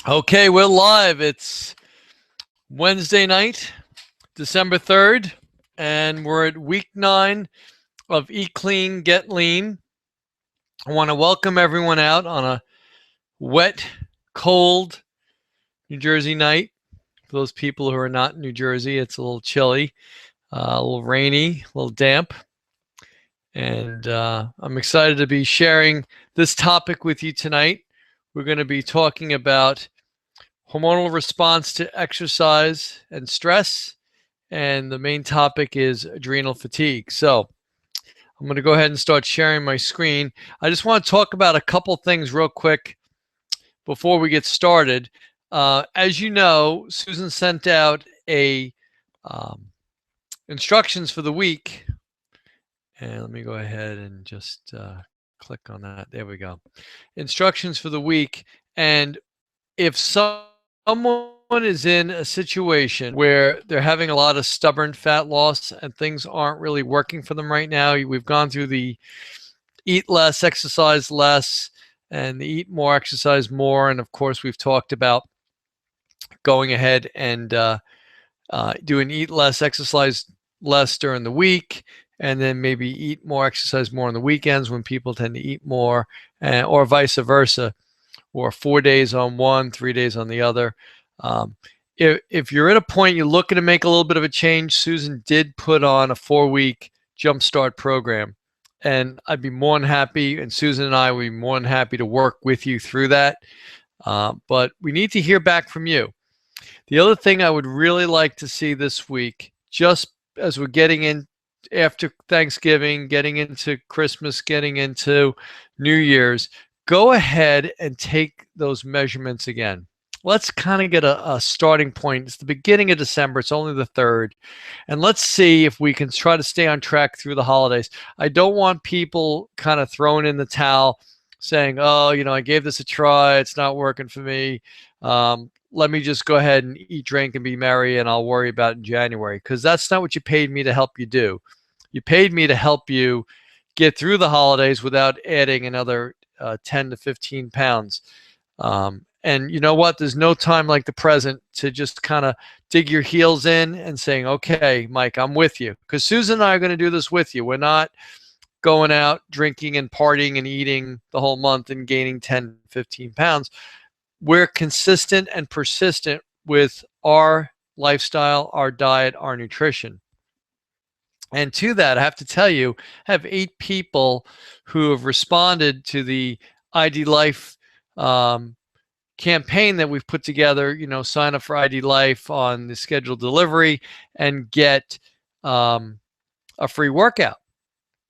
Okay, we're live. It's Wednesday night, December 3rd, and we're at week 9 of Eat Clean, Get Lean. I want to welcome everyone out on a wet, cold New Jersey night. For those people who are not in New Jersey, it's a little chilly, a little rainy, a little damp. And I'm excited to be sharing this topic with you tonight. We're going to be talking about hormonal response to exercise and stress. And the main topic is adrenal fatigue. So I'm going to go ahead and start sharing my screen. I just want to talk about a couple things real quick before we get started. As you know, Susan sent out a instructions for the week. And let me go ahead and just click on that. There we go. Instructions for the week. And if someone is in a situation where they're having a lot of stubborn fat loss and things aren't really working for them right now, we've gone through the eat less, exercise less, and the eat more, exercise more. And of course, we've talked about going ahead and doing eat less, exercise less during the week, and then maybe eat more, exercise more on the weekends when people tend to eat more, or vice versa, or 4 days on one, 3 days on the other. If you're at a point you're looking to make a little bit of a change, Susan did put on a 4-week jumpstart program. And I'd be more than happy, and Susan and I would be more than happy to work with you through that. But we need to hear back from you. The other thing I would really like to see this week, just as we're getting in after Thanksgiving, getting into Christmas, getting into New Year's, go ahead and take those measurements again. Let's kind of get a starting point. It's the beginning of December. It's only the 3rd. And let's see if we can try to stay on track through the holidays. I don't want people kind of throwing in the towel saying, oh, I gave this a try. It's not working for me. Let me just go ahead and eat, drink, and be merry, and I'll worry about it in January. Because that's not what you paid me to help you do. You paid me to help you get through the holidays without adding another 10 to 15 pounds. And you know what? There's no time like the present to just kind of dig your heels in and saying, okay, Mike, I'm with you. Because Susan and I are going to do this with you. We're not going out drinking and partying and eating the whole month and gaining 10, 15 pounds. We're consistent and persistent with our lifestyle, our diet, our nutrition. And to that, I have to tell you, I have 8 people who have responded to the ID Life campaign that we've put together. Sign up for ID Life on the scheduled delivery and get a free workout,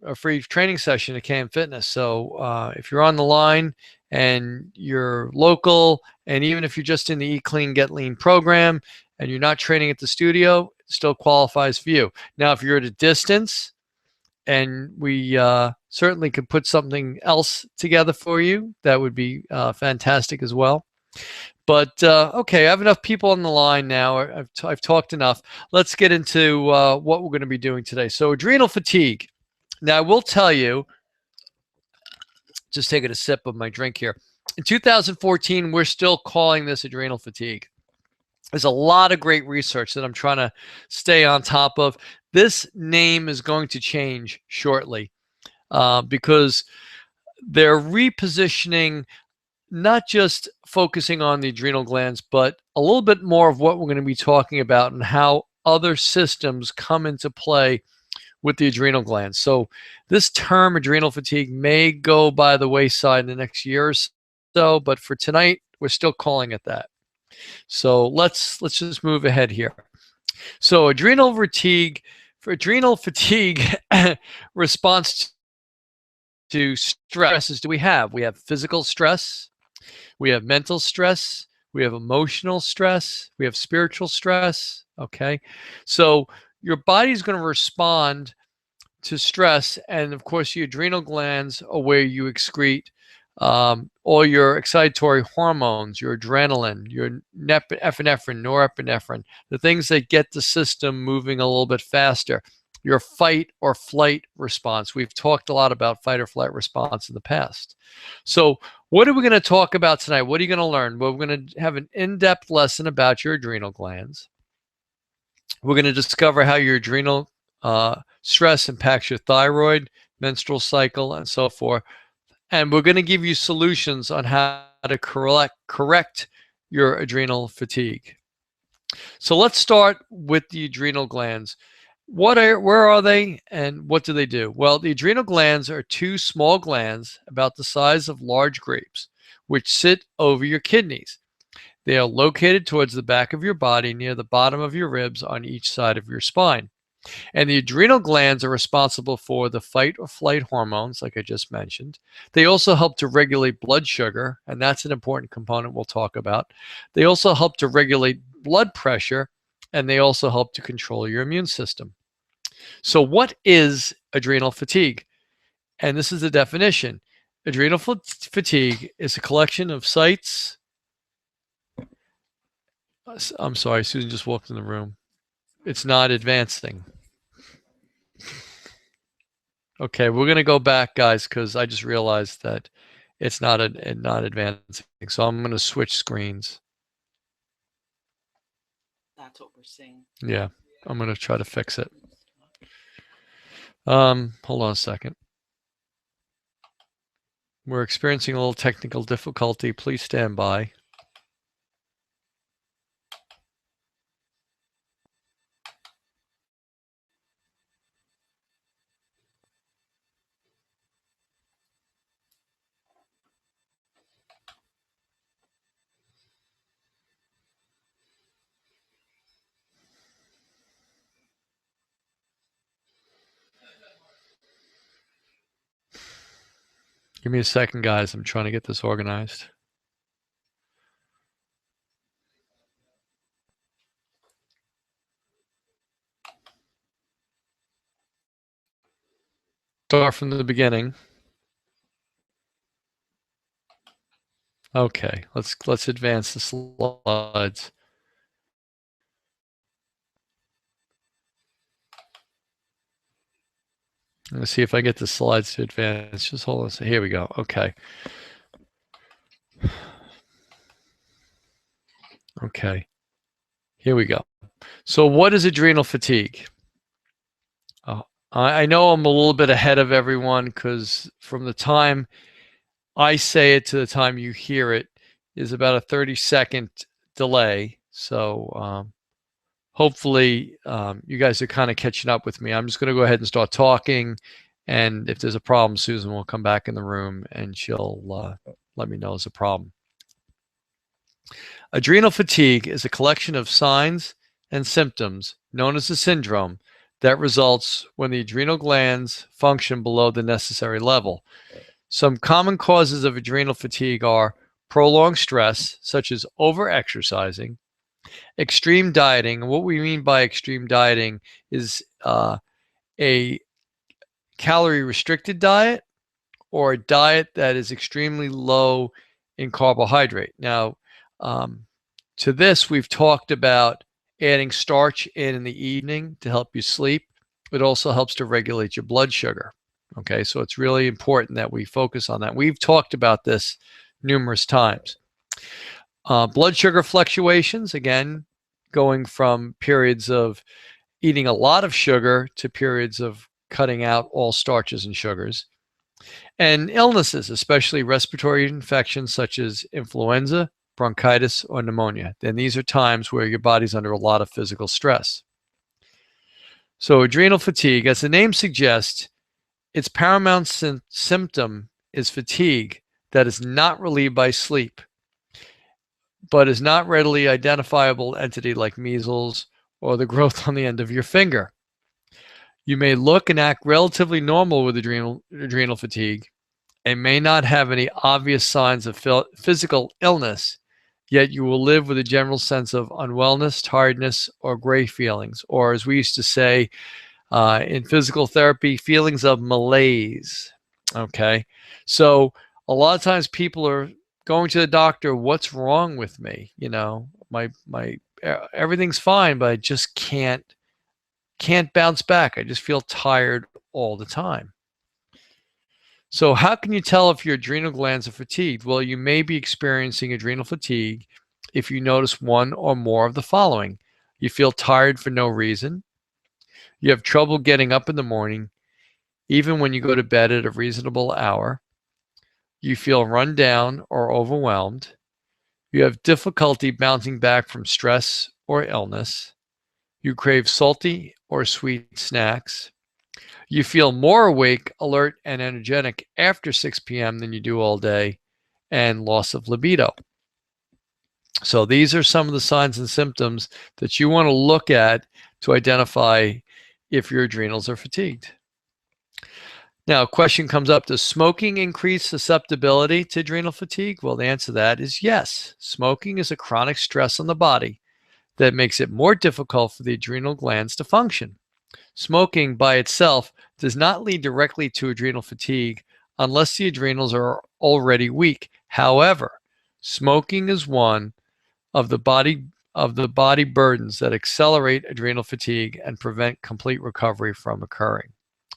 a free training session at KM Fitness. So if you're on the line and you're local, and even if you're just in the Eat Clean, Get Lean program and you're not training at the studio, it still qualifies for you. Now, if you're at a distance, and we certainly could put something else together for you, that would be fantastic as well. But okay, I have enough people on the line now. I've talked enough. Let's get into what we're going to be doing today. So adrenal fatigue. Now, I will tell you, just taking a sip of my drink here. In 2014, we're still calling this adrenal fatigue. There's a lot of great research that I'm trying to stay on top of. This name is going to change shortly because they're repositioning, not just focusing on the adrenal glands, but a little bit more of what we're going to be talking about and how other systems come into play with the adrenal glands. So this term adrenal fatigue may go by the wayside in the next year or so, but for tonight, we're still calling it that. So let's just move ahead here. So adrenal fatigue response to stresses do we have? We have physical stress, we have mental stress, we have emotional stress, we have spiritual stress. Okay, so your body's going to respond to stress, and of course, your adrenal glands are where you excrete all your excitatory hormones, your adrenaline, your epinephrine, norepinephrine, the things that get the system moving a little bit faster. your fight or flight response. We've talked a lot about fight or flight response in the past. So what are we going to talk about tonight? What are you going to learn? Well, we're going to have an in-depth lesson about your adrenal glands. We're going to discover how your adrenal stress impacts your thyroid, menstrual cycle, and so forth. And we're going to give you solutions on how to correct your adrenal fatigue. So let's start with the adrenal glands. Where are they and what do they do? Well, the adrenal glands are two small glands about the size of large grapes, which sit over your kidneys. They are located towards the back of your body near the bottom of your ribs on each side of your spine. And the adrenal glands are responsible for the fight or flight hormones, like I just mentioned. They also help to regulate blood sugar, and that's an important component we'll talk about. They also help to regulate blood pressure, and they also help to control your immune system. So what is adrenal fatigue? And this is the definition. Adrenal fatigue is a collection of sites. I'm sorry, Susan just walked in the room. It's not advancing. Okay, we're going to go back, guys, because I just realized that it's not advancing. So I'm going to switch screens. That's what we're seeing. Yeah, I'm going to try to fix it. Hold on a second. We're experiencing a little technical difficulty. Please stand by. Give me a second, guys. I'm trying to get this organized. Start from the beginning. Okay, let's advance the slides. Let's see if I get the slides to advance. Just hold on a second. Here we go. Okay. Okay. Here we go. So what is adrenal fatigue? I know I'm a little bit ahead of everyone because from the time I say it to the time you hear it is about a 30-second delay. So hopefully you guys are kind of catching up with me. I'm just going to go ahead and start talking. And if there's a problem, Susan will come back in the room and she'll let me know there's a problem. Adrenal fatigue is a collection of signs and symptoms known as a syndrome that results when the adrenal glands function below the necessary level. Some common causes of adrenal fatigue are prolonged stress, such as overexercising, extreme dieting. And what we mean by extreme dieting is a calorie-restricted diet or a diet that is extremely low in carbohydrate. Now, to this, we've talked about adding starch in the evening to help you sleep. It also helps to regulate your blood sugar. Okay, so it's really important that we focus on that. We've talked about this numerous times. Blood sugar fluctuations, again, going from periods of eating a lot of sugar to periods of cutting out all starches and sugars. And illnesses, especially respiratory infections such as influenza, bronchitis, or pneumonia. Then these are times where your body's under a lot of physical stress. So adrenal fatigue, as the name suggests, its paramount symptom is fatigue that is not relieved by sleep, but is not readily identifiable entity like measles or the growth on the end of your finger. You may look and act relatively normal with adrenal fatigue and may not have any obvious signs of physical illness, yet you will live with a general sense of unwellness, tiredness, or gray feelings, or as we used to say in physical therapy, feelings of malaise. Okay, so a lot of times people are going to the doctor, what's wrong with me? You know, my everything's fine, but I just can't can't bounce back. I just feel tired all the time. So how can you tell if your adrenal glands are fatigued? Well, you may be experiencing adrenal fatigue if you notice one or more of the following. You feel tired for no reason. You have trouble getting up in the morning, even when you go to bed at a reasonable hour. You feel run down or overwhelmed. You have difficulty bouncing back from stress or illness. You crave salty or sweet snacks. You feel more awake, alert, and energetic after 6 p.m. than you do all day, and loss of libido. So these are some of the signs and symptoms that you want to look at to identify if your adrenals are fatigued. Now, a question comes up, does smoking increase susceptibility to adrenal fatigue? Well, the answer to that is yes. Smoking is a chronic stress on the body that makes it more difficult for the adrenal glands to function. Smoking by itself does not lead directly to adrenal fatigue unless the adrenals are already weak. However, smoking is one of the body burdens that accelerate adrenal fatigue and prevent complete recovery from occurring.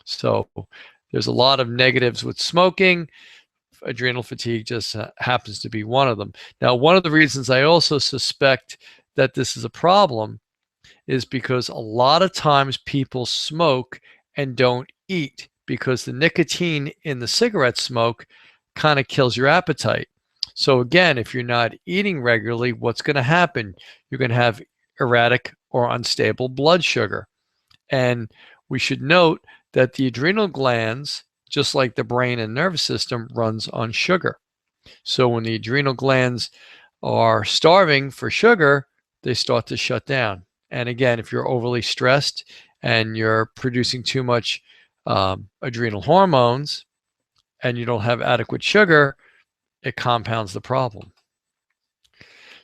So there's a lot of negatives with smoking. Adrenal fatigue just happens to be one of them. Now, one of the reasons I also suspect that this is a problem is because a lot of times people smoke and don't eat because the nicotine in the cigarette smoke kind of kills your appetite. So again, if you're not eating regularly, what's going to happen? You're going to have erratic or unstable blood sugar. And we should note that the adrenal glands, just like the brain and nervous system, runs on sugar. So when the adrenal glands are starving for sugar, they start to shut down. And again, if you're overly stressed and you're producing too much adrenal hormones and you don't have adequate sugar, it compounds the problem.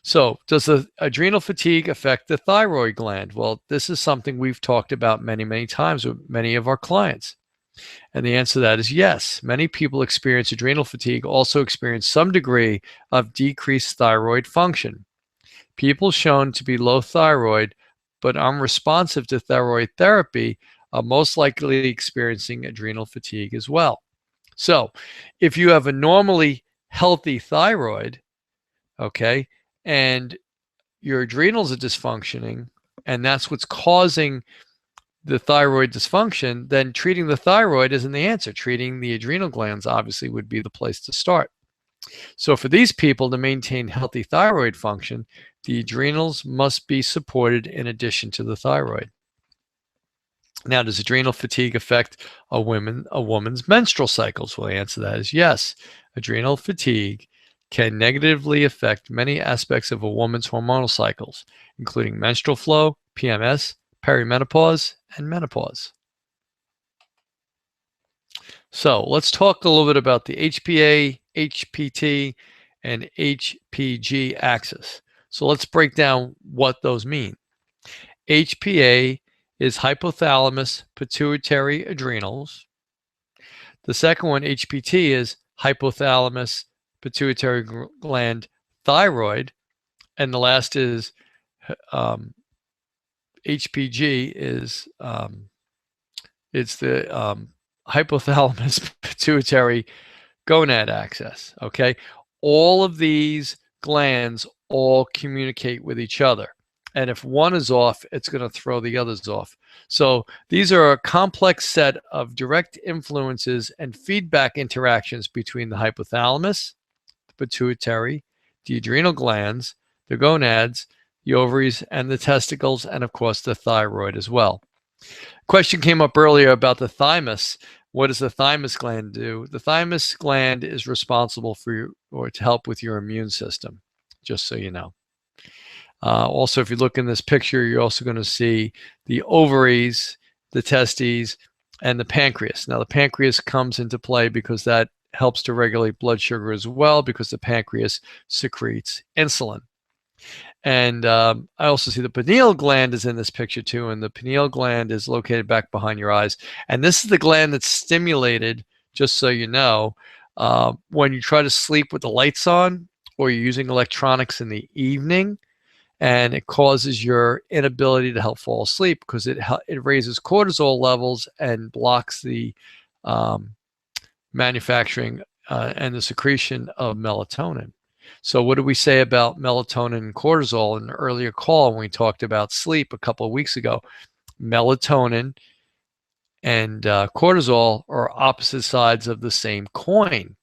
So does the adrenal fatigue affect the thyroid gland? Well, this is something we've talked about many, many times with many of our clients. And the answer to that is yes. Many people experience adrenal fatigue, also experience some degree of decreased thyroid function. People shown to be low thyroid but unresponsive to thyroid therapy are most likely experiencing adrenal fatigue as well. So if you have a normally healthy thyroid, okay, and your adrenals are dysfunctioning, and that's what's causing the thyroid dysfunction, then treating the thyroid isn't the answer. Treating the adrenal glands obviously would be the place to start. So for these people to maintain healthy thyroid function, the adrenals must be supported in addition to the thyroid. Now, does adrenal fatigue affect a woman's menstrual cycles? Well, the answer to that is yes. Adrenal fatigue can negatively affect many aspects of a woman's hormonal cycles, including menstrual flow, PMS, perimenopause, and menopause. So let's talk a little bit about the HPA, HPT, and HPG axis. So let's break down what those mean. HPA is hypothalamus pituitary adrenals. The second one, HPT, is hypothalamus pituitary gland thyroid. And the last is HPG is it's the hypothalamus pituitary gonad axis. Okay, all of these glands all communicate with each other, and if one is off, it's going to throw the others off. So these are a complex set of direct influences and feedback interactions between the hypothalamus, the pituitary, the adrenal glands, the gonads, the ovaries, and the testicles, and of course the thyroid as well. Question came up earlier about the thymus. What does the thymus gland do? The thymus gland is responsible for or to help with your immune system, just so you know. Also, if you look in this picture, you're also going to see the ovaries, the testes, and the pancreas. Now, the pancreas comes into play because that helps to regulate blood sugar as well, because the pancreas secretes insulin. And I also see the pineal gland is in this picture too, and the pineal gland is located back behind your eyes. And this is the gland that's stimulated, just so you know, when you try to sleep with the lights on or you're using electronics in the evening. and it causes your inability to help fall asleep because it raises cortisol levels and blocks the manufacturing and the secretion of melatonin. So what did we say about melatonin and cortisol in an earlier call when we talked about sleep a couple of weeks ago? Melatonin and cortisol are opposite sides of the same coin.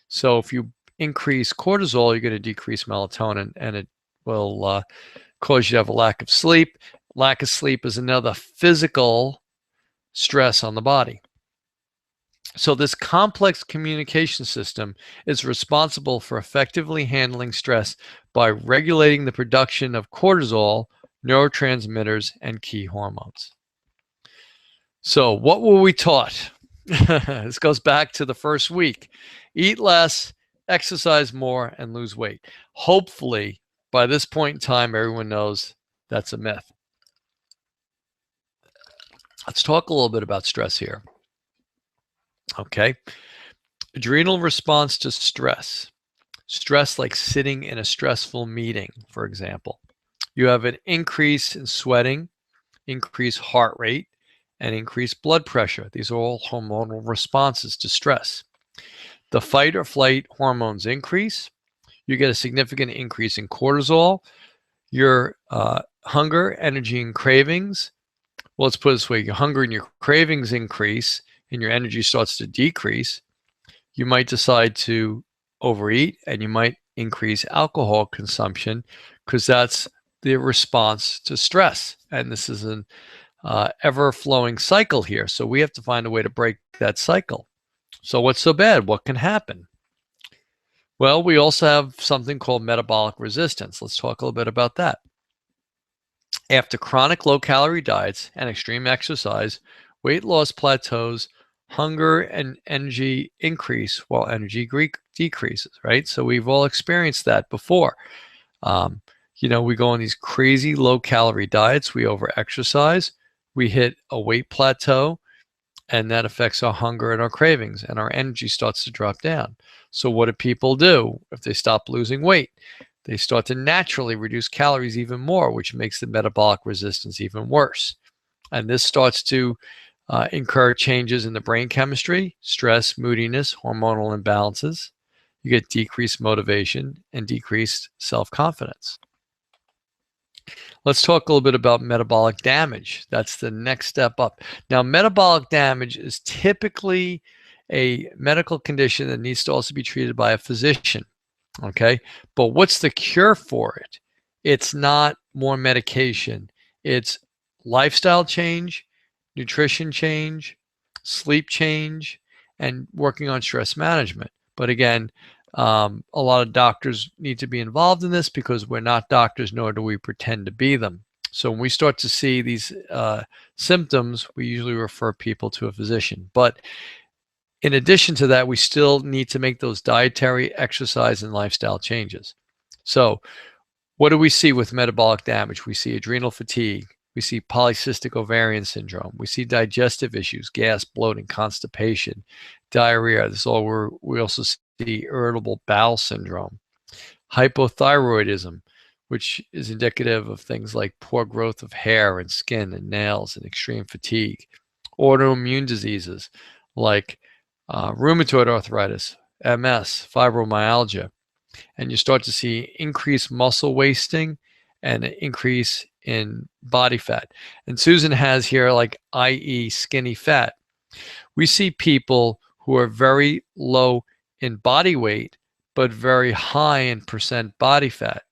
So if you increase cortisol, you're going to decrease melatonin, and it will cause you to have a lack of sleep. Lack of sleep is another physical stress on the body. So this complex communication system is responsible for effectively handling stress by regulating the production of cortisol, neurotransmitters, and key hormones. So what were we taught? This goes back to the first week. Eat less, exercise more, and lose weight. Hopefully, by this point in time, everyone knows that's a myth. Let's talk a little bit about stress here. Okay. Adrenal response to stress. Stress like sitting in a stressful meeting, for example. You have an increase in sweating, increased heart rate, and increased blood pressure. These are all hormonal responses to stress. The fight or flight hormones increase. You get a significant increase in cortisol. Your hunger, energy, and cravings. Well, let's put it this way. Your hunger and your cravings increase, and your energy starts to decrease. You might decide to overeat, and you might increase alcohol consumption because that's the response to stress. And this is an ever-flowing cycle here. So we have to find a way to break that cycle. So what's so bad? What can happen? Well, we also have something called metabolic resistance. Let's talk a little bit about that. After chronic low-calorie diets and extreme exercise, weight loss plateaus, hunger and energy increase while energy decreases, right? So we've all experienced that before. We go on these crazy low-calorie diets, we over-exercise, we hit a weight plateau, and that affects our hunger and our cravings, and our energy starts to drop down. So what do people do if they stop losing weight? They start to naturally reduce calories even more, which makes the metabolic resistance even worse. And this starts to incur changes in the brain chemistry, stress, moodiness, hormonal imbalances. You get decreased motivation and decreased self-confidence. Let's talk a little bit about metabolic damage. That's the next step up. Now, metabolic damage is typically a medical condition that needs to also be treated by a physician, okay? But what's the cure for it? It's not more medication. It's lifestyle change, nutrition change, sleep change, and working on stress management. But again, a lot of doctors need to be involved in this because we're not doctors, nor do we pretend to be them. So when we start to see these symptoms, we usually refer people to a physician. But in addition to that, we still need to make those dietary, exercise, and lifestyle changes. So what do we see with metabolic damage? We see adrenal fatigue. We see polycystic ovarian syndrome. We see digestive issues, gas, bloating, constipation, diarrhea. This is all we also see irritable bowel syndrome, hypothyroidism, which is indicative of things like poor growth of hair and skin and nails and extreme fatigue, autoimmune diseases like rheumatoid arthritis, MS, fibromyalgia, and you start to see increased muscle wasting and an increase in body fat. And Susan has here like i.e. skinny fat. We see people who are very low in body weight, but very high in percent body fat.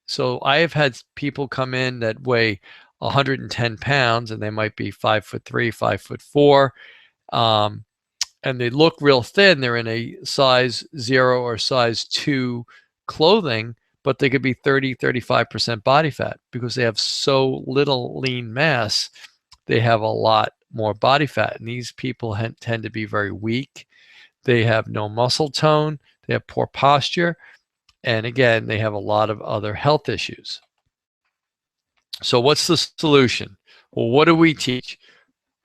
So I have had people come in that weigh 110 pounds and they might be 5'3", 5'4", and they look real thin. They're in a size 0 or size 2 clothing, but they could be 30, 35% body fat because they have so little lean mass. They have a lot more body fat. And these people tend to be very weak. They have no muscle tone. They have poor posture. And again, they have a lot of other health issues. So what's the solution? Well, what do we teach?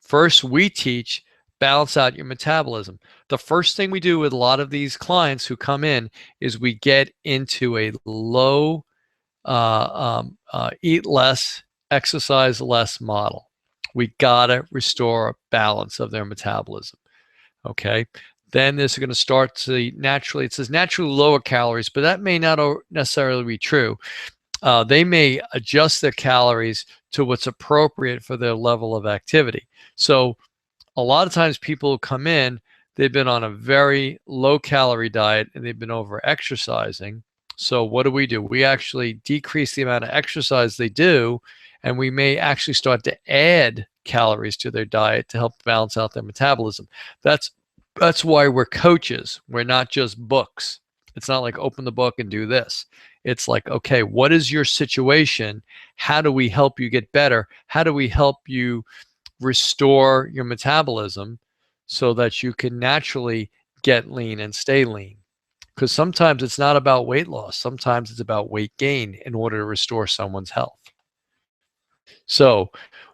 First, we teach balance out your metabolism. The first thing we do with a lot of these clients who come in is we get into a low eat less, exercise less model. We gotta restore a balance of their metabolism. Okay. Then this is going to start to naturally, it says naturally lower calories, but that may not necessarily be true. They may adjust their calories to what's appropriate for their level of activity. So a lot of times people come in, they've been on a very low calorie diet and they've been over exercising. So what do? We actually decrease the amount of exercise they do, and we may actually start to add calories to their diet to help balance out their metabolism. That's why we're coaches. We're not just books. It's not like open the book and do this. It's like, okay, what is your situation? How do we help you get better? How do we help you restore your metabolism so that you can naturally get lean and stay lean? Because sometimes it's not about weight loss. Sometimes it's about weight gain in order to restore someone's health. So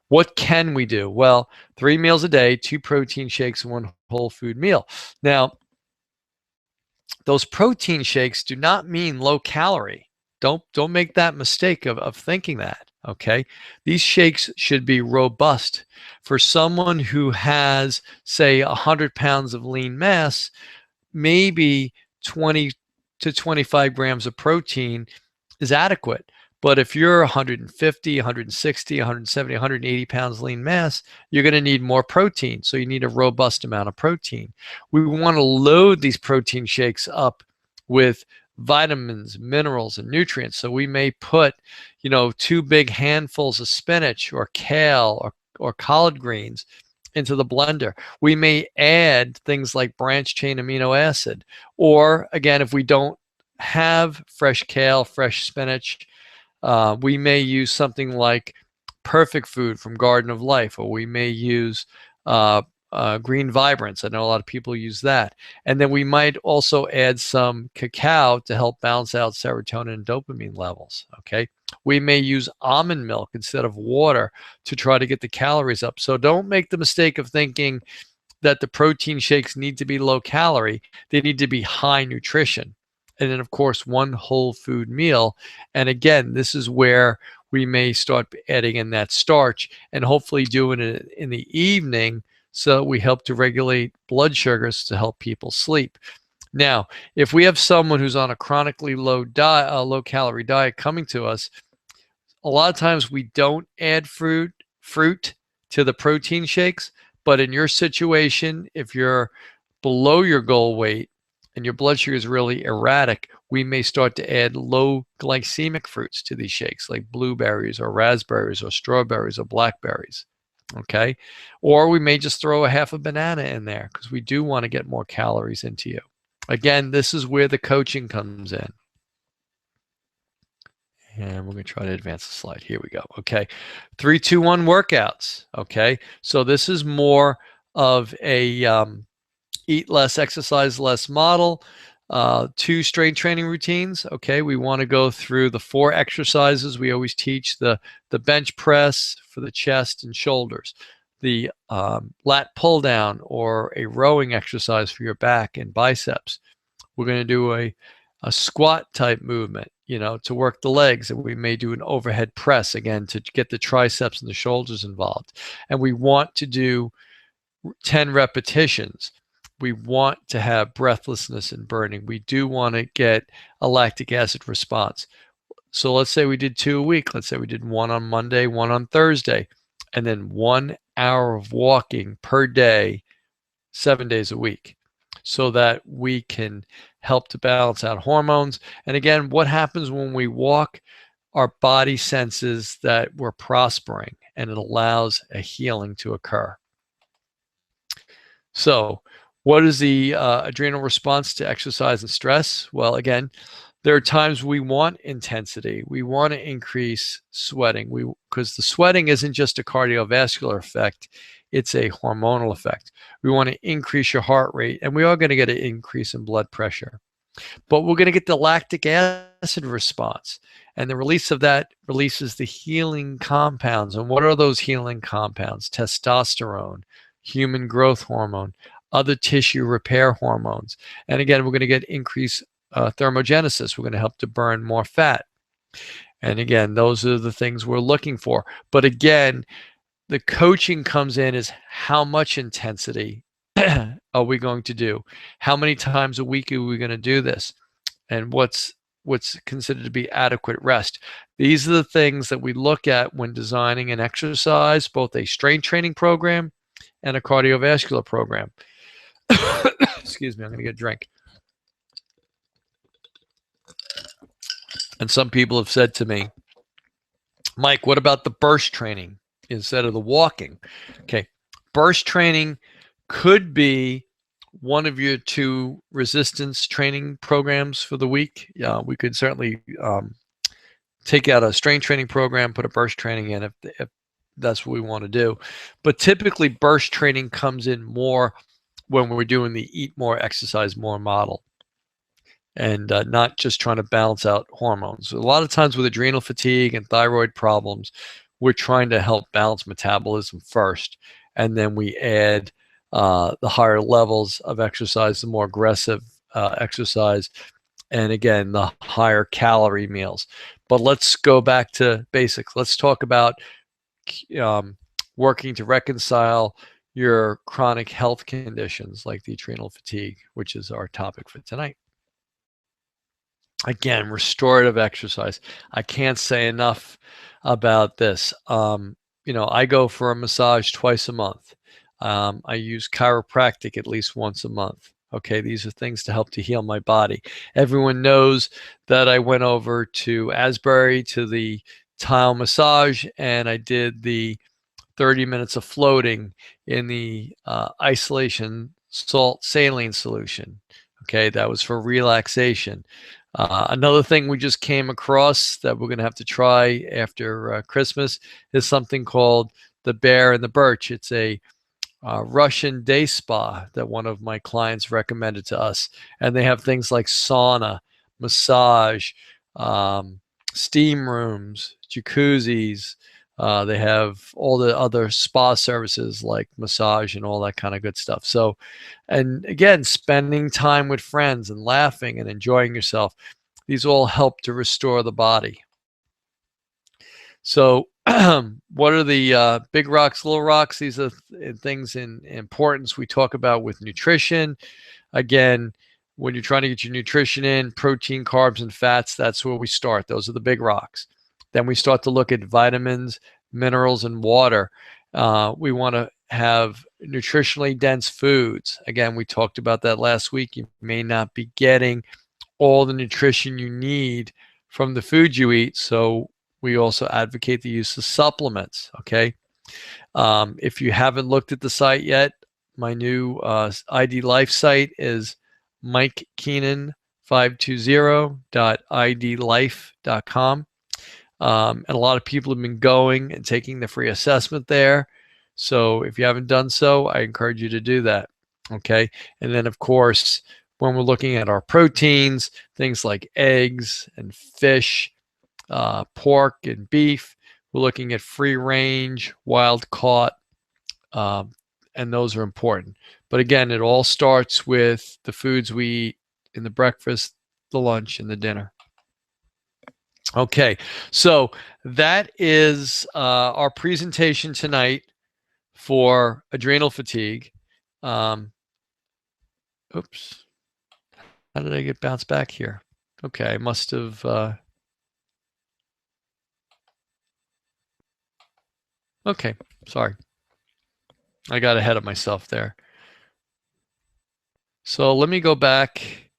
what can we do? Well, 3 meals a day, 2 protein shakes, and 1 whole food meal. Now, those protein shakes do not mean low calorie. Don't make that mistake of thinking that, okay? These shakes should be robust. For someone who has, say, 100 pounds of lean mass, maybe 20 to 25 grams of protein is adequate. But if you're 150, 160, 170, 180 pounds lean mass, you're going to need more protein. So you need a robust amount of protein. We want to load these protein shakes up with vitamins, minerals, and nutrients. So we may put, 2 big handfuls of spinach or kale or collard greens into the blender. We may add things like branched chain amino acid. Or again, if we don't have fresh kale, fresh spinach, we may use something like Perfect Food from Garden of Life, or we may use Green Vibrance. I know a lot of people use that. And then we might also add some cacao to help balance out serotonin and dopamine levels, okay? We may use almond milk instead of water to try to get the calories up. So don't make the mistake of thinking that the protein shakes need to be low calorie. They need to be high nutrition. And then, of course, 1 whole food meal. And again, this is where we may start adding in that starch and hopefully doing it in the evening so we help to regulate blood sugars to help people sleep. Now, if we have someone who's on a chronically low calorie diet coming to us, a lot of times we don't add fruit to the protein shakes. But in your situation, if you're below your goal weight and your blood sugar is really erratic, we may start to add low glycemic fruits to these shakes, like blueberries or raspberries or strawberries or blackberries, okay? Or we may just throw a half a banana in there because we do want to get more calories into you. Again, this is where the coaching comes in. And we're going to try to advance the slide. Here we go. Okay. 3, 2, 1 workouts. Okay. So this is more of a eat less, exercise less model. 2 strength training routines. Okay. We want to go through the 4 exercises. We always teach the bench press for the chest and shoulders, the lat pull down or a rowing exercise for your back and biceps. We're going to do a squat type movement, to work the legs, and we may do an overhead press again to get the triceps and the shoulders involved. And we want to do 10 repetitions. We want to have breathlessness and burning. We do want to get a lactic acid response. So let's say we did 2 a week. Let's say we did 1 on Monday, 1 on Thursday, and then 1 hour of walking per day, 7 days a week, so that we can help to balance out hormones. And again, what happens when we walk? Our body senses that we're prospering, and it allows a healing to occur. So what is the adrenal response to exercise and stress? Well, again, there are times we want intensity. We want to increase sweating because the sweating isn't just a cardiovascular effect. It's a hormonal effect. We want to increase your heart rate, and we are going to get an increase in blood pressure. But we're going to get the lactic acid response, and the release of that releases the healing compounds. And what are those healing compounds? Testosterone, human growth hormone, other tissue repair hormones. And again, we're going to get increased thermogenesis. We're going to help to burn more fat. And again, those are the things we're looking for. But again, the coaching comes in is how much intensity are we going to do? How many times a week are we going to do this? And what's considered to be adequate rest? These are the things that we look at when designing an exercise, both a strength training program and a cardiovascular program. Excuse me, I'm going to get a drink. And some people have said to me, Mike, what about the burst training instead of the walking? Okay, burst training could be one of your 2 resistance training programs for the week. We could certainly take out a strength training program, put a burst training in if that's what we want to do. But typically burst training comes in more when we're doing the eat more, exercise more model, and not just trying to balance out hormones. A lot of times with adrenal fatigue and thyroid problems, we're trying to help balance metabolism first, and then we add the higher levels of exercise, the more aggressive exercise, and again, the higher calorie meals. But let's go back to basics. Let's talk about working to reconcile your chronic health conditions like the adrenal fatigue, which is our topic for tonight. Again, restorative exercise. I can't say enough about this. I go for a massage twice a month. I use chiropractic at least once a month. Okay, these are things to help to heal my body. Everyone knows that I went over to Asbury to the tile massage, and I did the 30 minutes of floating in the isolation salt saline solution. Okay, that was for relaxation. Another thing we just came across that we're going to have to try after Christmas is something called the Bear and the Birch. It's a Russian day spa that one of my clients recommended to us. And they have things like sauna, massage, steam rooms, jacuzzis. They have all the other spa services like massage and all that kind of good stuff. So, and again, spending time with friends and laughing and enjoying yourself, these all help to restore the body. So what are the big rocks, little rocks? These are things in importance we talk about with nutrition. Again, when you're trying to get your nutrition in, protein, carbs, and fats, that's where we start. Those are the big rocks. Then we start to look at vitamins, minerals, and water. We want to have nutritionally dense foods. Again, we talked about that last week. You may not be getting all the nutrition you need from the food you eat. So we also advocate the use of supplements. Okay. If you haven't looked at the site yet, my new ID Life site is mikekeenan520.idlife.com. And a lot of people have been going and taking the free assessment there. So if you haven't done so, I encourage you to do that. Okay. And then, of course, when we're looking at our proteins, things like eggs and fish, pork and beef, we're looking at free range, wild caught, and those are important. But again, it all starts with the foods we eat in the breakfast, the lunch, and the dinner. Okay, so that is our presentation tonight for adrenal fatigue. Oops. How did I get bounced back here? Okay, I must have... Okay, sorry. I got ahead of myself there. So let me go back.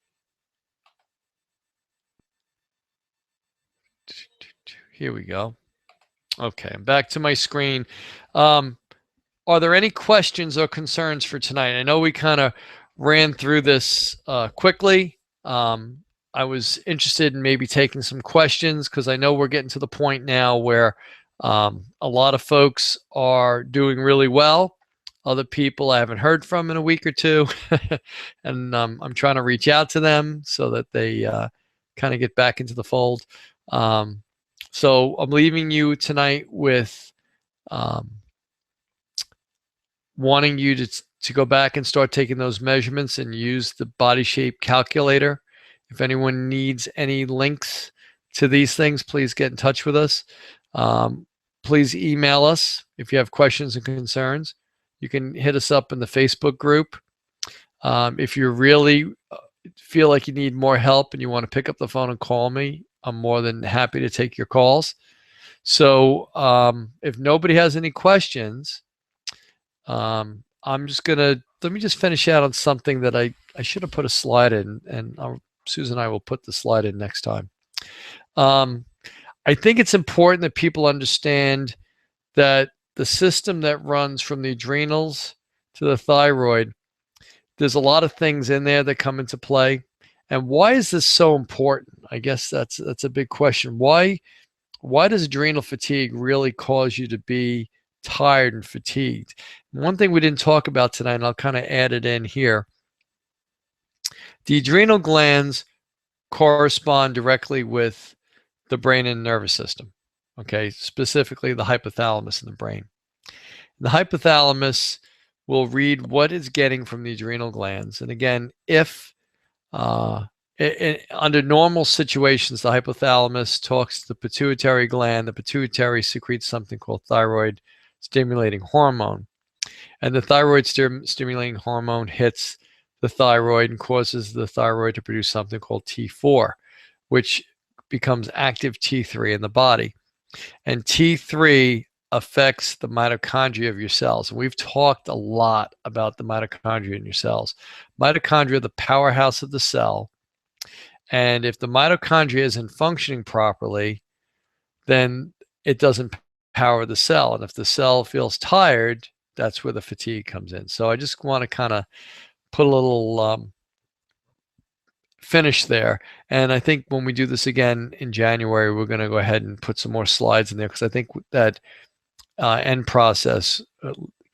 Here we go. Okay, I'm back to my screen. Are there any questions or concerns for tonight? I know we kind of ran through this quickly. I was interested in maybe taking some questions because I know we're getting to the point now where a lot of folks are doing really well. Other people I haven't heard from in a week or two. And I'm trying to reach out to them so that they kind of get back into the fold. So I'm leaving you tonight with wanting you to go back and start taking those measurements and use the body shape calculator. If anyone needs any links to these things, please get in touch with us. Please email us if you have questions and concerns. You can hit us up in the Facebook group. If you really feel like you need more help and you want to pick up the phone and call me, I'm more than happy to take your calls. So if nobody has any questions, I'm just gonna, let me just finish out on something that I should have put a slide in, and Susan and I will put the slide in next time. I think it's important that people understand that the system that runs from the adrenals to the thyroid, there's a lot of things in there that come into play. And why is this so important? I guess that's a big question. Why does adrenal fatigue really cause you to be tired and fatigued? One thing we didn't talk about tonight, and I'll kind of add it in here. The adrenal glands correspond directly with the brain and nervous system, okay? Specifically the hypothalamus in the brain. The hypothalamus will read what it's getting from the adrenal glands. And again, if under normal situations, the hypothalamus talks to the pituitary gland. The pituitary secretes something called thyroid stimulating hormone. And the thyroid stimulating hormone hits the thyroid and causes the thyroid to produce something called T4, which becomes active T3 in the body. And T3 affects the mitochondria of your cells. And we've talked a lot about the mitochondria in your cells. Mitochondria are the powerhouse of the cell. And if the mitochondria isn't functioning properly, then it doesn't power the cell. And if the cell feels tired, that's where the fatigue comes in. So I just want to kind of put a little finish there. And I think when we do this again in January, we're going to go ahead and put some more slides in there, because I think that end process,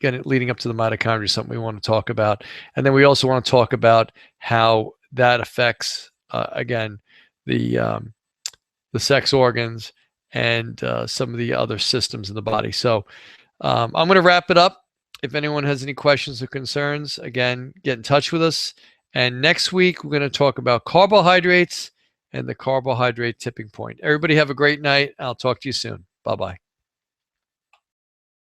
leading up to the mitochondria, is something we want to talk about. And then we also want to talk about how that affects, again, the sex organs and some of the other systems in the body. So I'm going to wrap it up. If anyone has any questions or concerns, again, get in touch with us. And next week, we're going to talk about carbohydrates and the carbohydrate tipping point. Everybody have a great night. I'll talk to you soon. Bye-bye.